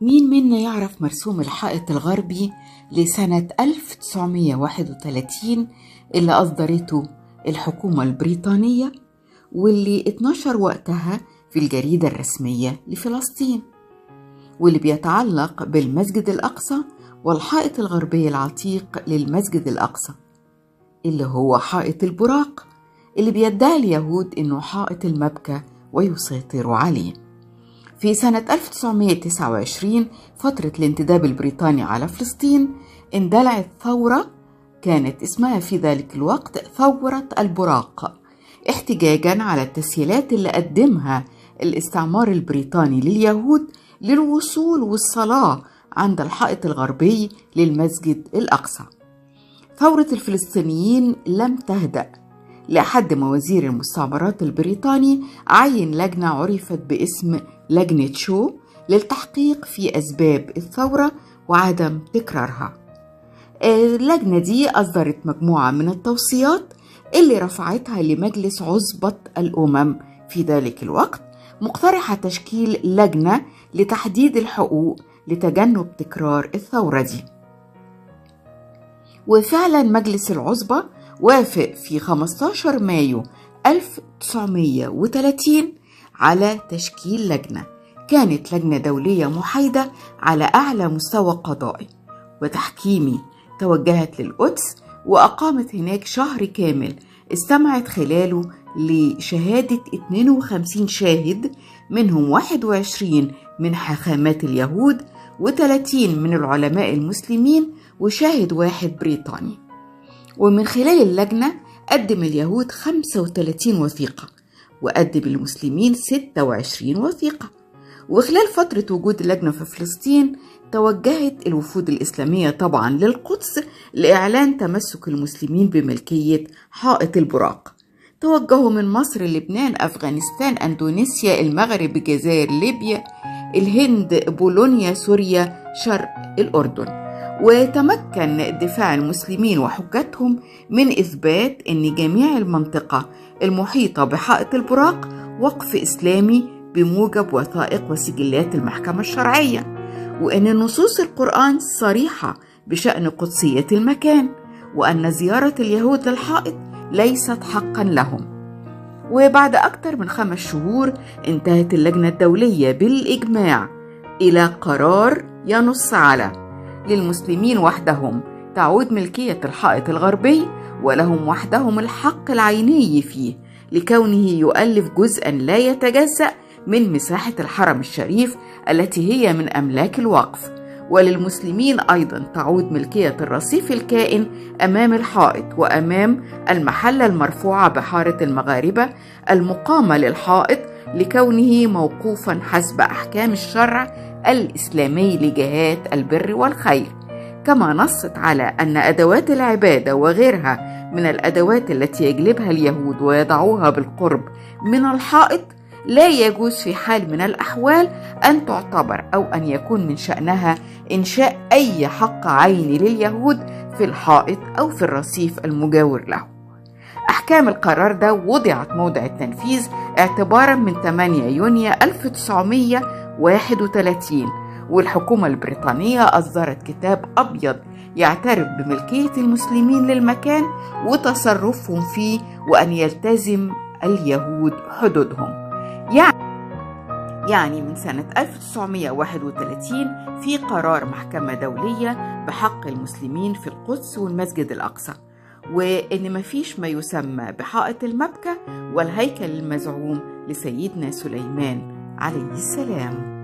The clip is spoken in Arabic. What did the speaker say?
مين منا يعرف مرسوم الحائط الغربي لسنة 1931 اللي أصدرته الحكومة البريطانية واللي اتنشر وقتها في الجريدة الرسمية لفلسطين، واللي بيتعلق بالمسجد الأقصى والحائط الغربي العتيق للمسجد الأقصى، اللي هو حائط البراق اللي بيدعي اليهود إنه حائط المبكى ويسيطروا عليه. في سنة 1929 فترة الانتداب البريطاني على فلسطين اندلعت ثورة كانت اسمها في ذلك الوقت ثورة البراق، احتجاجا على التسهيلات اللي قدمها الاستعمار البريطاني لليهود للوصول والصلاة عند الحائط الغربي للمسجد الأقصى. ثورة الفلسطينيين لم تهدأ لحد ما وزير المستعمرات البريطاني عين لجنة عرفت باسم لجنة شو للتحقيق في أسباب الثورة وعدم تكرارها. اللجنة دي أصدرت مجموعة من التوصيات اللي رفعتها لمجلس عصبة الأمم في ذلك الوقت، مقترحة تشكيل لجنة لتحديد الحقوق لتجنب تكرار الثورة دي. وفعلا مجلس العصبة وافق في 15 مايو 1930 على تشكيل لجنة كانت لجنة دولية محايدة على أعلى مستوى قضائي وتحكيمي، توجهت للقدس وأقامت هناك شهر كامل استمعت خلاله لشهادة 52 شاهد، منهم 21 من حاخامات اليهود و30 من العلماء المسلمين وشاهد واحد بريطاني. ومن خلال اللجنة قدم اليهود 35 وثيقة وقدم المسلمين 26 وثيقة. وخلال فترة وجود اللجنة في فلسطين توجهت الوفود الإسلامية طبعا للقدس لإعلان تمسك المسلمين بملكية حائط البراق. توجهوا من مصر، لبنان، أفغانستان، أندونيسيا، المغرب، الجزائر، ليبيا، الهند، بولونيا، سوريا، شرق الأردن. وتمكن دفاع المسلمين وحجتهم من إثبات أن جميع المنطقة المحيطة بحائط البراق وقف إسلامي بموجب وثائق وسجلات المحكمة الشرعية، وأن نصوص القرآن صريحة بشأن قدسية المكان، وأن زيارة اليهود للحائط ليست حقا لهم. وبعد أكثر من 5 شهور انتهت اللجنة الدولية بالإجماع إلى قرار ينص على للمسلمين وحدهم تعود ملكية الحائط الغربي ولهم وحدهم الحق العيني فيه لكونه يؤلف جزءا لا يتجزأ من مساحة الحرم الشريف التي هي من أملاك الوقف، وللمسلمين أيضا تعود ملكية الرصيف الكائن أمام الحائط وأمام المحلة المرفوعة بحارة المغاربة المقامة للحائط لكونه موقوفا حسب أحكام الشرع الإسلامي لجهات البر والخير، كما نصت على أن أدوات العبادة وغيرها من الأدوات التي يجلبها اليهود ويضعوها بالقرب من الحائط لا يجوز في حال من الأحوال أن تعتبر أو أن يكون من شأنها إنشاء أي حق عيني لليهود في الحائط أو في الرصيف المجاور له. أحكام القرار ده وضعت موضع التنفيذ اعتبارا من 8 يونيو 1931، والحكومة البريطانية أصدرت كتاب أبيض يعترف بملكية المسلمين للمكان وتصرفهم فيه وأن يلتزم اليهود حدودهم. يعني من سنة 1931 في قرار محكمة دولية بحق المسلمين في القدس والمسجد الأقصى، وإن مفيش ما يسمى بحائط المبكى والهيكل المزعوم لسيدنا سليمان عليه السلام.